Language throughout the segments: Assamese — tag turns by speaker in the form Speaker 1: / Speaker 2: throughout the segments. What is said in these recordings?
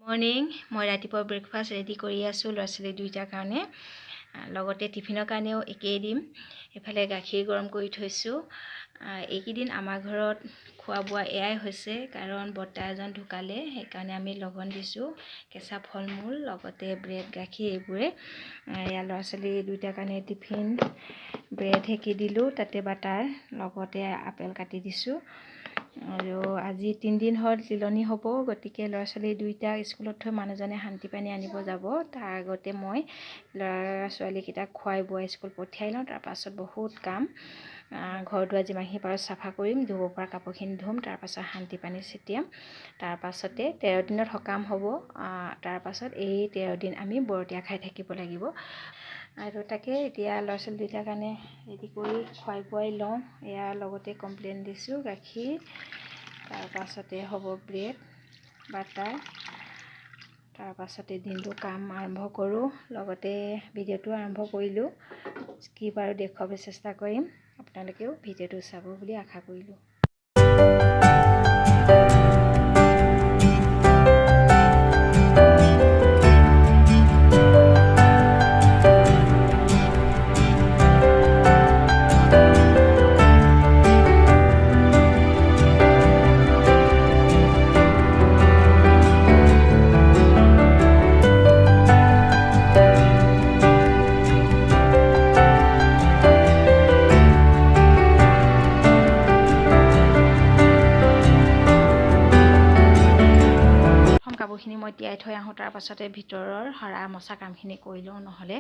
Speaker 1: মৰ্নিং মই ৰাতিপুৱা ব্ৰেকফাষ্ট ৰেডি কৰি আছোঁ ল'ৰা ছোৱালী দুইটাৰ কাৰণে লগতে টিফিনৰ কাৰণেও একেই দিম এফালে গাখীৰ গৰম কৰি থৈছোঁ এইকেইদিন আমাৰ ঘৰত খোৱা বোৱা এয়াই হৈছে কাৰণ বৰ্তা এজন ঢুকালে সেইকাৰণে আমি লগন দিছোঁ কেঁচা ফল মূল লগতে ব্ৰেড গাখীৰ এইবোৰে ইয়াৰ ল'ৰা ছোৱালী দুইটাৰ কাৰণে টিফিন ব্ৰেড সেকি দিলোঁ তাতে বাটাৰ লগতে আপেল কাটি দিছোঁ আৰু আজি 3 দিন হ'ল তিলনি হ'ব গতিকে ল'ৰা ছোৱালী দুইটা স্কুলত থৈ মানুহজনে শান্তি পানী আনিব যাব তাৰ আগতে মই ল'ৰা ছোৱালীকেইটাক খুৱাই বুৱাই স্কুল পঠিয়াই লওঁ তাৰ পাছত বহুত কাম ঘৰ দুৱাৰ যিমানখিনি পাৰোঁ চাফা কৰিম ধুব পৰা কাপোৰখিনি ধুম তাৰ পাছত শান্তি পানী ছিটিয়াম তাৰ পাছতে 13 দিনত সকাম হ'ব তাৰ পাছত এই 13 দিন আমি বৰতীয়া খাই থাকিব লাগিব আৰু তাকে এতিয়া ল'ৰা ছোৱালী দুইটাৰ কাৰণে ৰেডি কৰি খুৱাই বুৱাই লওঁ ইয়াৰ লগতে কমপ্লেইন দিছোঁ গাখীৰ তাৰ পাছতে হ'ব ব্ৰেড বাটাৰ তাৰ পাছতে দিনটো কাম আৰম্ভ কৰোঁ লগতে ভিডিঅ'টো আৰম্ভ কৰিলোঁ কি পাৰোঁ দেখুৱাব চেষ্টা কৰিম আপোনালোকেও ভিডিঅ'টো চাব বুলি আশা কৰিলোঁ কাপোৰখিনি মই তিয়াই থৈ আহোঁ তাৰ পাছতে ভিতৰৰ সৰা মচা কামখিনি কৰি লওঁ নহ'লে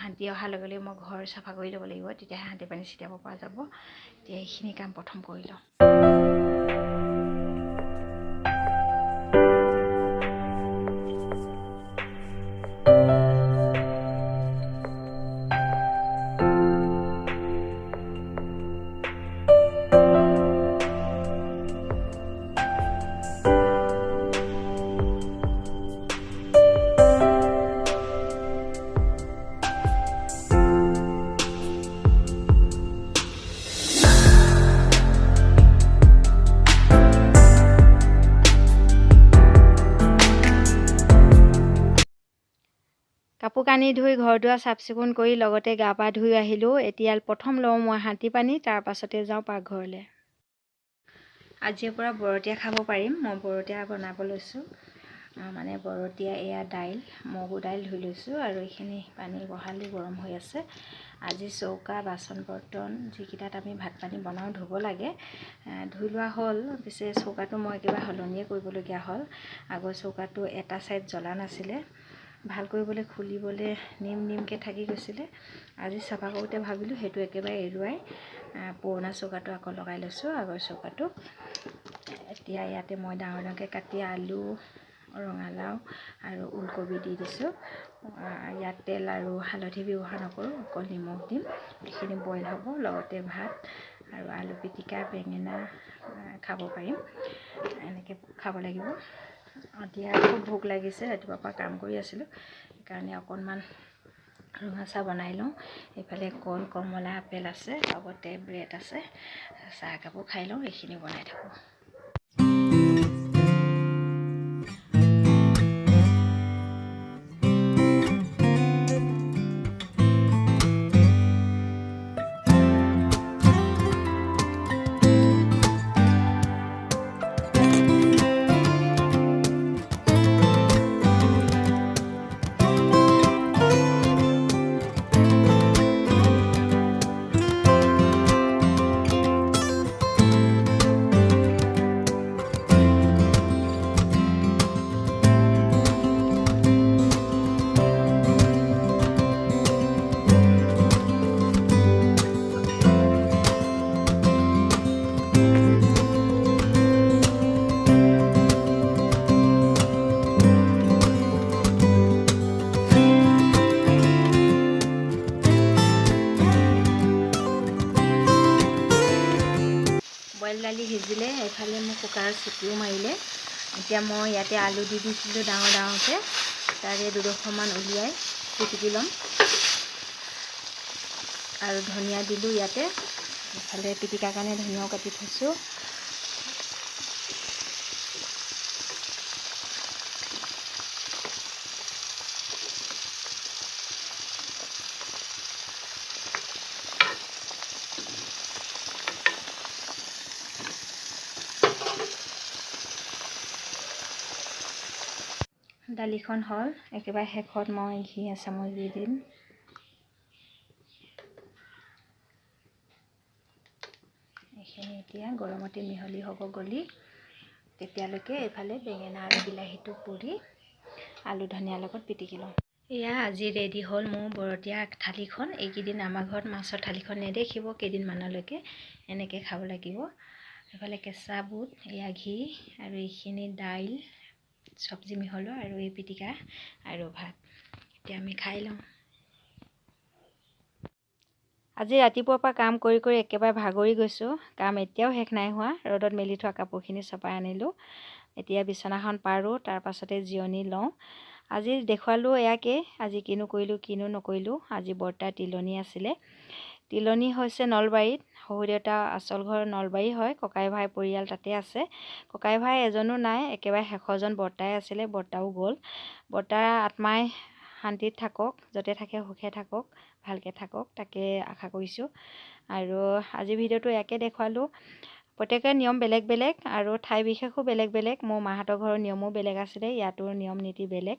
Speaker 1: শান্তি অহাৰ লগে লগে মই ঘৰ চাফা কৰি ল'ব লাগিব তেতিয়াহে শান্তি পানী ছিটিয়াব পৰা যাব এতিয়া এইখিনি কাম প্ৰথম কৰি লওঁ কাপোৰ কানি ধুই ঘৰ দুৱাৰ চাফ চিকুণ কৰি লগতে গা পা ধুই আহিলোঁ এতিয়া প্ৰথম লওঁ মই শান্তি পানী তাৰ পাছতে যাওঁ পাকঘৰলৈ আজিৰ পৰা বৰতীয়া খাব পাৰিম মই বৰতীয়া বনাব লৈছোঁ মানে বৰতীয়া এয়া দাইল মগু দাইল ধুই লৈছোঁ আৰু এইখিনি পানী বহালোঁ গৰম হৈ আছে আজি চৌকা বাচন বৰ্তন যিকেইটাত আমি ভাত পানী বনাওঁ ধুব লাগে ধুই লোৱা হ'ল পিছে চৌকাটো মই কিবা সলনিয়ে কৰিবলগীয়া হ'ল আগৰ চৌকাটো এটা ছাইড জ্বলা নাছিলে ভাল কৰিবলৈ খুলিবলৈ নিমকৈ থাকি গৈছিলে আজি চাফা কৰোঁতে ভাবিলোঁ সেইটো একেবাৰে এৰুৱাই পুৰণা চৌকাটো আকৌ লগাই লৈছোঁ আগৰ চৌকাটো এতিয়া ইয়াতে মই ডাঙৰ ডাঙৰকৈ কাটি আলু ৰঙালাও আৰু ওলকবি দি দিছোঁ ইয়াত তেল আৰু হালধি ব্যৱহাৰ নকৰোঁ অকল নিমখ দিম এইখিনি বইল হ'ব লগতে ভাত আৰু আলু পিটিকা বেঙেনা খাব পাৰিম এনেকৈ খাব লাগিব এতিয়া খুব ভোক লাগিছে ৰাতিপুৱাৰ পৰা কাম কৰি আছিলোঁ সেইকাৰণে অকণমান ৰঙা চাহ বনাই লওঁ এইফালে কল কমলা আপেল আছে লগতে ব্ৰেড আছে চাহ একাপো খাই লওঁ এইখিনি বনাই থাকোঁ বইল দালি সিজিলে এইফালে মোক কুকাৰত চিটিও মাৰিলে এতিয়া মই ইয়াতে আলু দি দিছিলোঁ ডাঙৰ ডাঙৰকৈ তাৰে দুডোখৰমান উলিয়াই পিটিকি ল'ম আৰু ধনিয়া দিলোঁ ইয়াতে ইফালে পিটিকাৰ কাৰণে ধনিয়াও কাটি থৈছোঁ দালিখন হ'ল, একেবাৰে শেষত মই ঘি এচামুচ দি দিম। এইখিনি এতিয়া গৰমতে মিহলি হ'ব গলি, তেতিয়ালৈকে এইফালে বেঙেনা আৰু বিলাহীটো পুৰি আলু ধনিয়াৰ লগত পিটিকি লওঁ। এয়া আজি ৰেডি হ'ল মোৰ বৰতীয়া থালিখন। এইকেইদিন আমাৰ ঘৰত মাছৰ থালিখন নেদেখিব, কেইদিনমানলৈকে এনেকৈ খাব লাগিব। এইফালে কেঁচা বুট, এয়া ঘি আৰু এইখিনি দাইল চব্জি মিহলোৱা আৰু এই পিটিকা আৰু ভাত। এতিয়া আমি খাই লওঁ। আজি ৰাতিপুৱাৰ পৰা কাম কৰি কৰি একেবাৰে ভাগৰি গৈছোঁ। কাম এতিয়াও শেষ নাই হোৱা। ৰ'দত মেলি থোৱা কাপোৰখিনি চপাই আনিলোঁ। এতিয়া বিচনাখন পাৰোঁ, তাৰ পাছতে জিৰণি লওঁ। আজি দেখুৱালোঁ এয়াকে, আজি কিনো কৰিলোঁ কিনো নকৰিলোঁ। আজি বৰ্তাৰ তিলনি আছিলে। তিলনি হৈছে নলবাৰীত। শহুৰ দেউতা আচল ঘৰ নলবাৰী হয়, ককাই ভাই পৰিয়াল তাতে আছে। ককাই ভাই এজনো নাই, একেবাৰে শেষৰজন বৰ্তাই আছিলে, বৰ্তাও গ'ল। বৰ্তাৰ আত্মাই শান্তিত থাকক, য'তে থাকে সুখে থাকক, ভালকৈ থাকক, তাকে আশা কৰিছোঁ। আৰু আজি ভিডিঅ'টো ইয়াকে দেখুৱালোঁ। প্ৰত্যেকৰে নিয়ম বেলেগ বেলেগ আৰু ঠাই বিশেষো বেলেগ বেলেগ। মোৰ মাহঁতৰ ঘৰৰ নিয়মো বেলেগ আছিলে, ইয়াতো নিয়ম নীতি বেলেগ।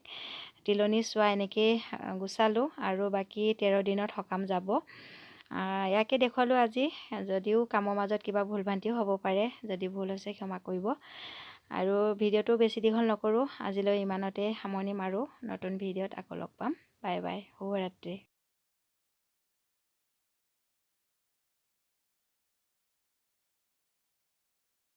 Speaker 1: তিলনি চোৱা এনেকেই গুচালোঁ আৰু বাকী 13 দিনত সকাম যাব। ইয়াকে দেখুৱালোঁ আজি। যদিও কামৰ মাজত কিবা ভুল ভ্ৰান্তিও হ'ব পাৰে, যদি ভুল হৈছে ক্ষমা কৰিব। আৰু ভিডিঅ'টো বেছি দীঘল নকৰোঁ, আজিলৈ ইমানতে সামৰণি মাৰোঁ। নতুন ভিডিঅ'ত আকৌ লগ পাম। বাই বাই, শুভৰাত্ৰি।